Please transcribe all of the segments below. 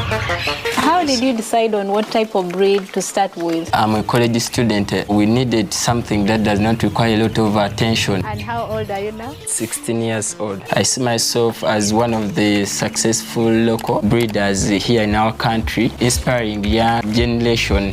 How did you decide on what type of breed to start with? I'm a college student. We needed something that does not require a lot of attention. And how old are you now? 16 years old. I see myself as one of the successful local breeders here in our country, inspiring young generation.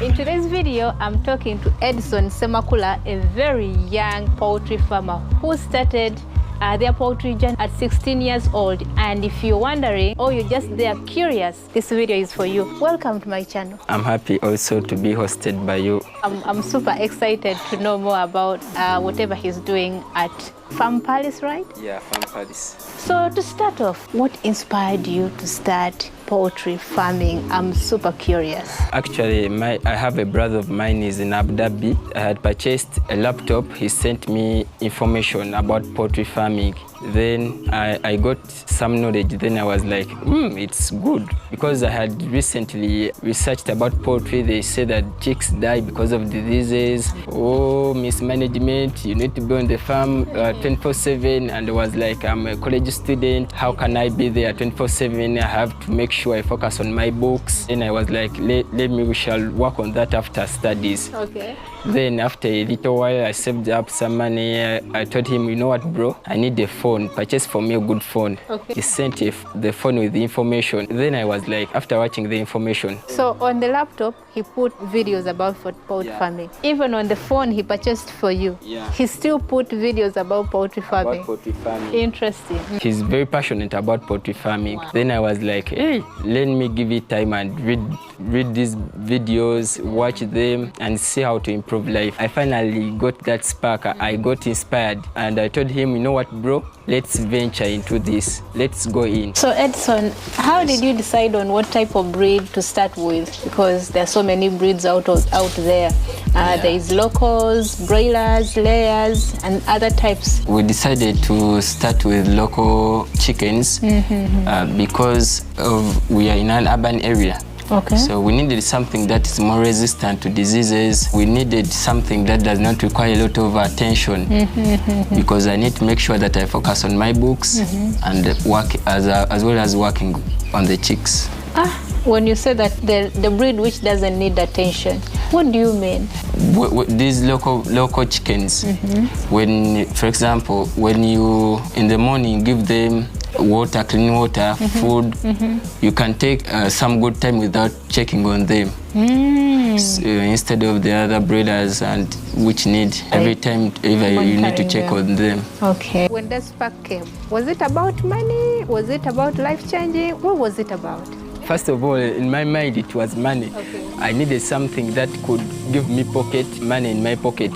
In today's video, I'm talking to Edson Semakula, a very young poultry farmer who started their poultry journey at 16 years old. And if you're wondering or you're just there curious, this video is for you. Welcome to my channel. I'm happy also to be hosted by you. I'm super excited to know more about whatever he's doing at Farm Palace, right? Yeah, Farm Palace. So to start off, what inspired you to start poultry farming? I'm super curious. Actually, I have a brother of mine is in Abu Dhabi. I had purchased a laptop. He sent me information about poultry farming. Then I got some knowledge. Then I was like, it's good. Because I had recently researched about poultry. They say that chicks die because of diseases. Oh, mismanagement. You need to be on the farm 24/7. And I was like, I'm a college student. How can I be there 24/7? I have to make sure I focus on my books. Then I was like, we shall work on that after studies. Okay. Then after a little while, I saved up some money. I told him, you know what, bro? I need a phone. Purchase for me a good phone. Okay. He sent the phone with the information. Then I was like, after watching the information. So on the laptop, he put videos about poultry farming. Even on the phone he purchased for you, he still put videos about poultry farming. About poultry farming. Interesting. He's very passionate about poultry farming. Wow. Then I was like, hey, let me give it time and read these videos, watch them, and see how to improve life. I finally got that spark. I got inspired, and I told him, you know what, bro? Let's venture into this. Let's go in. So Edson, how did you decide on what type of breed to start with? Because there are so many breeds out there. There is locals, broilers, layers, and other types. We decided to start with local chickens because we are in an urban area. Okay. So we needed something that is more resistant to diseases. We needed something that does not require a lot of attention because I need to make sure that I focus on my books and work as well as working on the chicks. When you say that the breed which doesn't need attention, what do you mean? These local chickens, when, for example, when you in the morning give them water, clean water, food, you can take some good time without checking on them. So, instead of the other breeders and which need every time you need to check on them. Okay. When that spark came, was it about money? Was it about life changing? What was it about? First of all, in my mind, it was money. Okay. I needed something that could give me pocket money in my pocket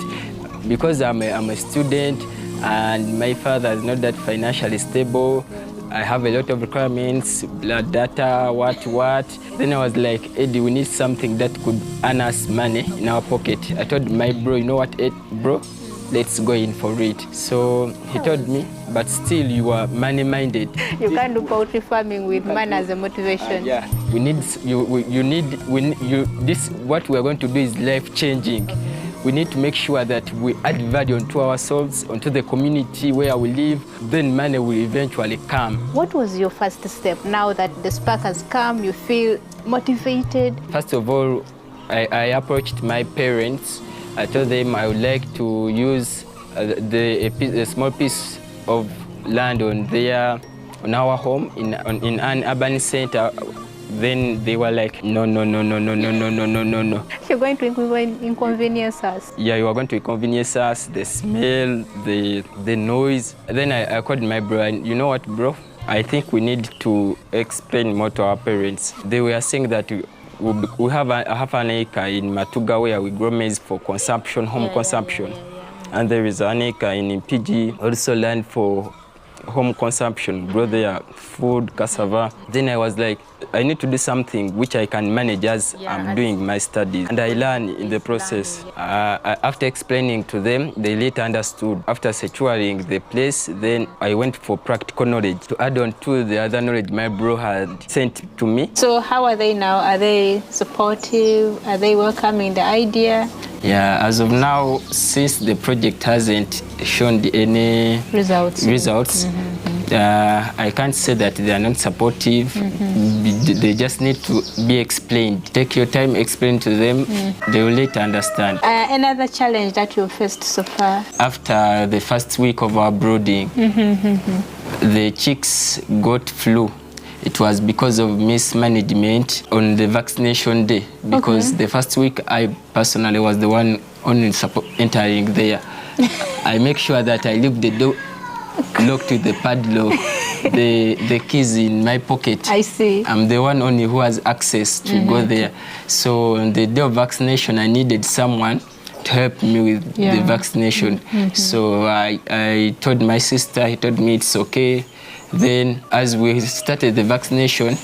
because I'm a student and my father is not that financially stable. I have a lot of requirements, blood data, what. Then I was like, Eddie, we need something that could earn us money in our pocket. I told my bro, you know what, Ed, bro? Let's go in for it. So he told me, but still you are money-minded. You can't do poultry farming with money as a motivation. Yeah, we need this. What we are going to do is life-changing. We need to make sure that we add value onto ourselves, onto the community where we live. Then money will eventually come. What was your first step? Now that the spark has come, you feel motivated? First of all, I approached my parents. I told them I would like to use a small piece of land on our home in an urban center. Then they were like, no. You're going to inconvenience us. Yeah, you are going to inconvenience us, the smell, the noise. Then I called my bro, and you know what, bro? I think we need to explain more to our parents. They were saying that we have an acre in Matuga where we grow maize for consumption, home consumption. And there is an acre in Mpigi, also land for home consumption, grow their food, cassava. Then I was like, I need to do something which I can manage as I'm doing my studies. And I learned in the process. After explaining to them, they later understood. After securing the place, then I went for practical knowledge to add on to the other knowledge my bro had sent to me. So how are they now? Are they supportive? Are they welcoming the idea? Yeah, as of now, since the project hasn't shown any results, I can't say that they are not supportive. They just need to be explained. Take your time, explain to them. They will later understand. Another challenge that you faced so far? After the first week of our brooding, the chicks got flu. It was because of mismanagement on the vaccination day. Because the first week, I personally was the one only entering there. I make sure that I leave the door locked with the padlock, the keys in my pocket. I see. I'm the one only who has access to go there. So on the day of vaccination, I needed someone to help me with the vaccination. So I told my sister, he told me it's okay. Then as we started the vaccination,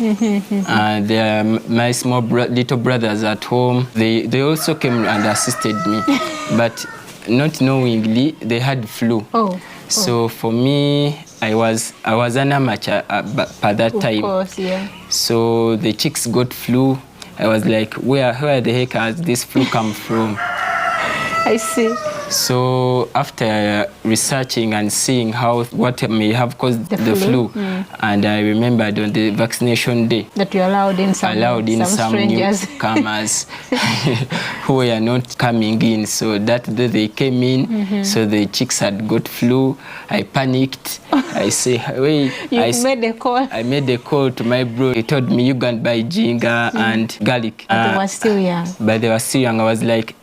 my small little brothers at home, they also came and assisted me. But not knowingly, they had flu. So for me, I was an amateur by that time. Of course, yeah. So the chicks got flu. I was like, where the heck has this flu come from? I see. So after researching and seeing what may have caused the flu, and I remembered on the vaccination day that you allowed in some newcomers who were not coming in. So that day they came in, so the chicks had got flu. I panicked. I say, wait. Made a call. I made a call to my bro. He told me you can buy ginger and garlic. But they were still young. But they were still young. I was like,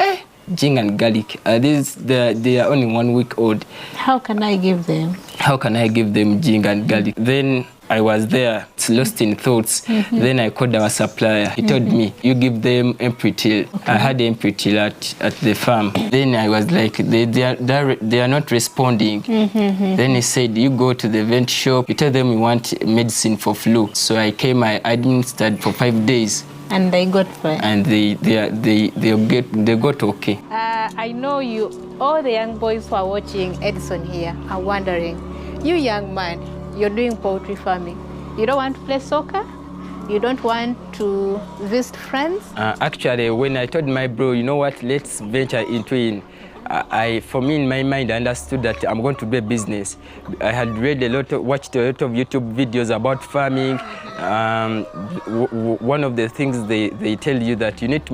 ginger and garlic. They are only 1 week old. How can I give them? How can I give them ginger and garlic? Then I was there, lost in thoughts. Then I called our supplier. He told me, you give them Empritil. I had Empritil at the farm. Then I was like, they are not responding. Then he said, you go to the vet shop. You tell them you want medicine for flu. So I came, I administered for 5 days. And they got fine. And they got okay. I know all the young boys who are watching Edison here are wondering, you young man, you're doing poultry farming. You don't want to play soccer? You don't want to visit friends? Actually, when I told my bro, you know what, let's venture into it. For me, in my mind, I understood that I'm going to be a business. I had watched a lot of YouTube videos about farming. One of the things they tell you that you need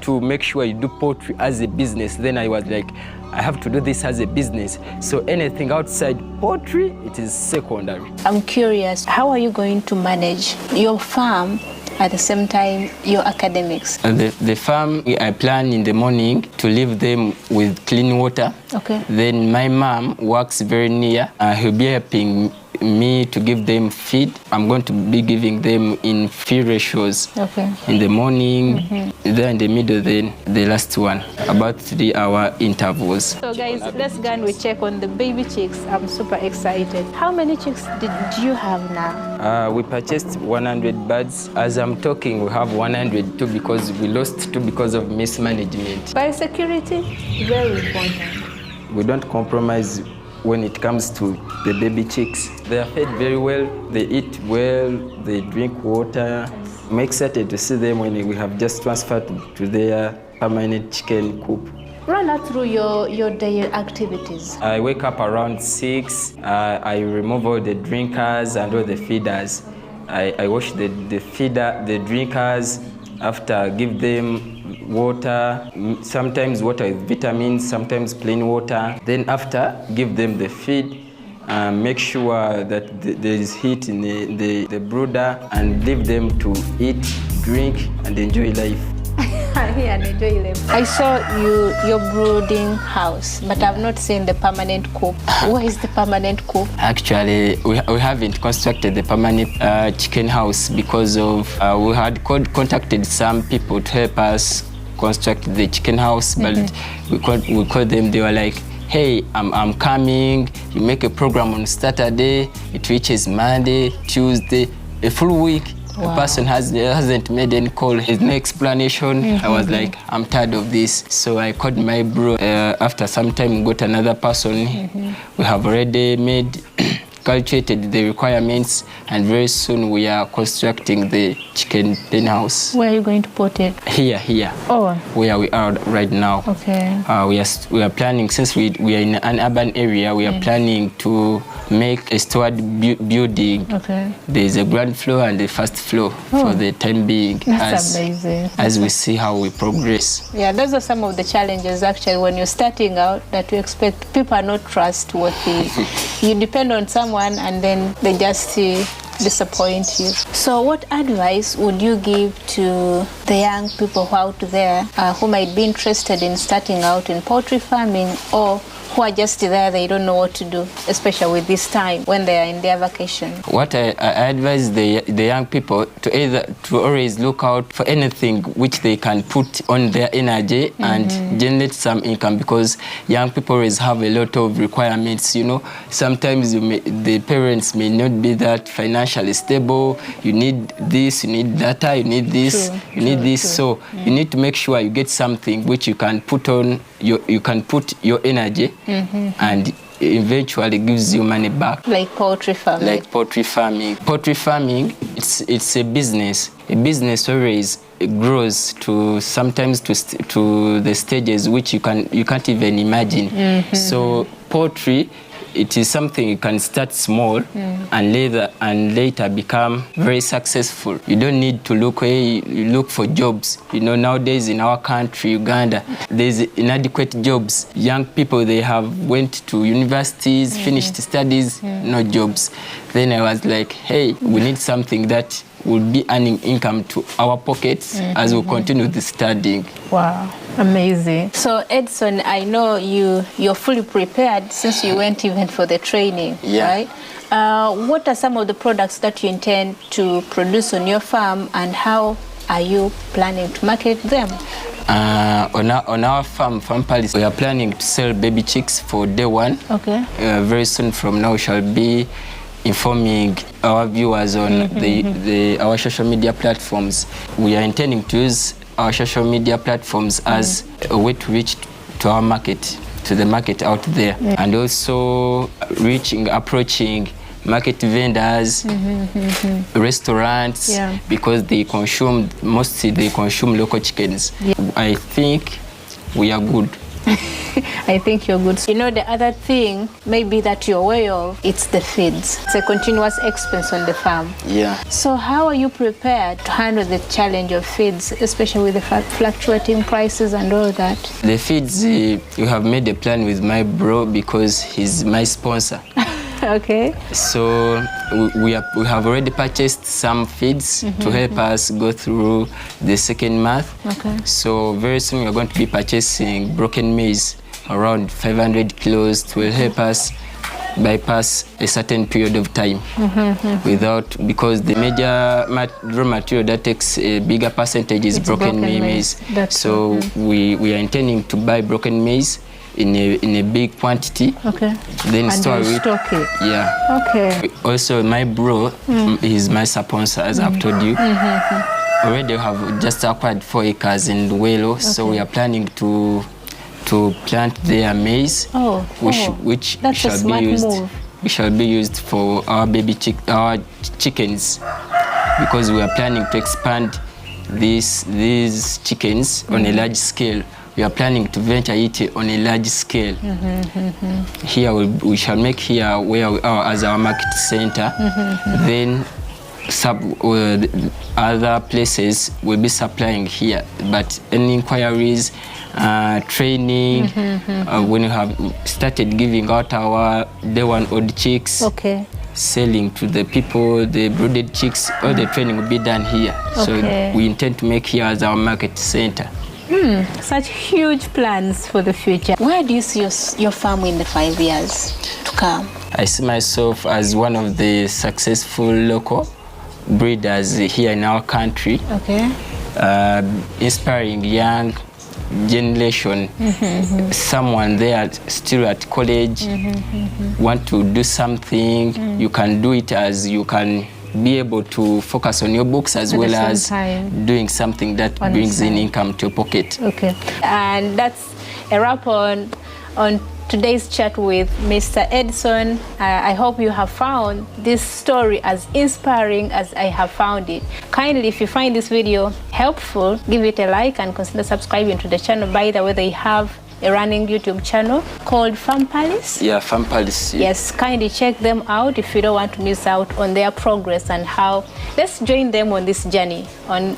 to make sure you do poultry as a business. Then I was like, I have to do this as a business. So anything outside poultry, it is secondary. I'm curious, how are you going to manage your farm at the same time your academics? The farm, I plan in the morning to leave them with clean water. Okay. Then my mom works very near. He'll be helping me to give them feed. I'm going to be giving them in feed ratios. Okay. In the morning, then in the middle, then the last one, about 3-hour intervals. So guys, let's go and we check on the baby chicks. I'm super excited. How many chicks did you have now? We purchased 100 birds. As I'm talking, we have 102 because we lost 2 because of mismanagement. Biosecurity, very important. We don't compromise when it comes to the baby chicks. They are fed very well, they eat well, they drink water. I'm excited to see them when we have just transferred to their permanent chicken coop. Run us through your daily activities. I wake up around 6. I remove all the drinkers and all the feeders. I wash the drinkers. After, give them water, sometimes water with vitamins, sometimes plain water. Then after, give them the feed, make sure that there is heat in the brooder, and leave them to eat, drink, and enjoy life. And enjoy life. I saw your brooding house, but I've not seen the permanent coop. Where is the permanent coop? Actually, we haven't constructed the permanent chicken house because of we had contacted some people to help us construct the chicken house, but we called them. They were like, hey, I'm coming. You make a program on Saturday. It reaches Monday, Tuesday, a full week. Wow. The person hasn't made any call, has no explanation. I was like, I'm tired of this. So I called my bro. After some time, we got another person. We have already calculated the requirements, and very soon we are constructing the chicken pen house. Where are you going to put it? Here. Oh. Where we are right now. Okay. We are planning, since we are in an urban area, we are planning to make a stored building. Okay. There's a ground floor and the first floor for the time being. That's amazing. As we see how we progress. Yeah, those are some of the challenges actually when you're starting out that you expect. People are not trustworthy. You depend on someone and then they just disappoint you. So what advice would you give to the young people who are out there who might be interested in starting out in poultry farming, or who are just there, they don't know what to do, especially with this time when they are in their vacation? What I advise the young people to always look out for anything which they can put on their energy and generate some income, because young people always have a lot of requirements. You know, sometimes the parents may not be that financially stable. You need this, you need data, you need this, you need this. So you need to make sure you get something which you can put on you can put your energy and eventually gives you money back. Like poultry farming. Like poultry farming. Poultry farming, it's a business. A business always grows to sometimes to the stages which you can't even imagine. So poultry, it is something you can start small and later become very successful. You don't need to look for jobs. You know, nowadays in our country, Uganda, there's inadequate jobs. Young people, they have went to universities, finished studies, no jobs. Then I was like, hey, we need something that will be earning income to our pockets as we continue the studying. Wow, amazing. So Edson, I know you're fully prepared since you went even for the training, right? What are some of the products that you intend to produce on your farm, and how are you planning to market them? On our farm Paris, we are planning to sell baby chicks for day one. Okay. Very soon from now, we shall be informing our viewers on our social media platforms. We are intending to use our social media platforms as a way to reach to our market, to the market out there, and also approaching market vendors, restaurants, because mostly they consume local chickens. I think we are good. I think you're good. You know, the other thing maybe that you're aware of, it's the feeds. It's a continuous expense on the farm. Yeah. So how are you prepared to handle the challenge of feeds, especially with the fluctuating prices and all that? The feeds, you have made a plan with my bro because he's my sponsor. Okay. So we have already purchased some feeds to help us go through the second month. Okay. So very soon we are going to be purchasing broken maize, around 500 kilos, to help us bypass a certain period of time because the major raw material that takes a bigger percentage is broken maize. So we are intending to buy broken maize in a big quantity. Okay. Then stock it. Yeah. Okay. Also, my bro is my sponsor, as I've told you. Already have just acquired 4 acres in Welo, so we are planning to plant their maize, which shall be used for our our chickens, because we are planning to expand these chickens on a large scale. We are planning to venture it on a large scale. Here we shall make here where we are as our market center. Then other places will be supplying here. But any inquiries, training, when we have started giving out our day one old chicks, selling to the people, the brooded chicks, all the training will be done here. So we intend to make here as our market center. Such huge plans for the future. Where do you see your farm in the 5 years to come? I see myself as one of the successful local breeders here in our country. Okay. Inspiring young generation, someone there still at college, want to do something, you can do it, as you can be able to focus on your books as well as doing something that brings in income to your pocket. Okay. And that's a wrap on today's chat with Mr. Edson. I hope you have found this story as inspiring as I have found it. Kindly, if you find this video helpful, give it a like and consider subscribing to the channel. By the way, they have a running YouTube channel called Farm Palace. Yeah, Farm Palace. Yeah. Yes, kindly check them out if you don't want to miss out on their progress and how. Let's join them on this journey.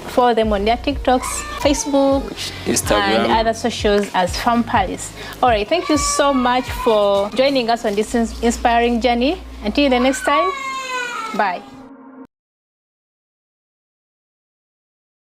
Follow them on their TikToks, Facebook, Instagram, and other socials as Farm Palace. All right, thank you so much for joining us on this inspiring journey. Until the next time, bye.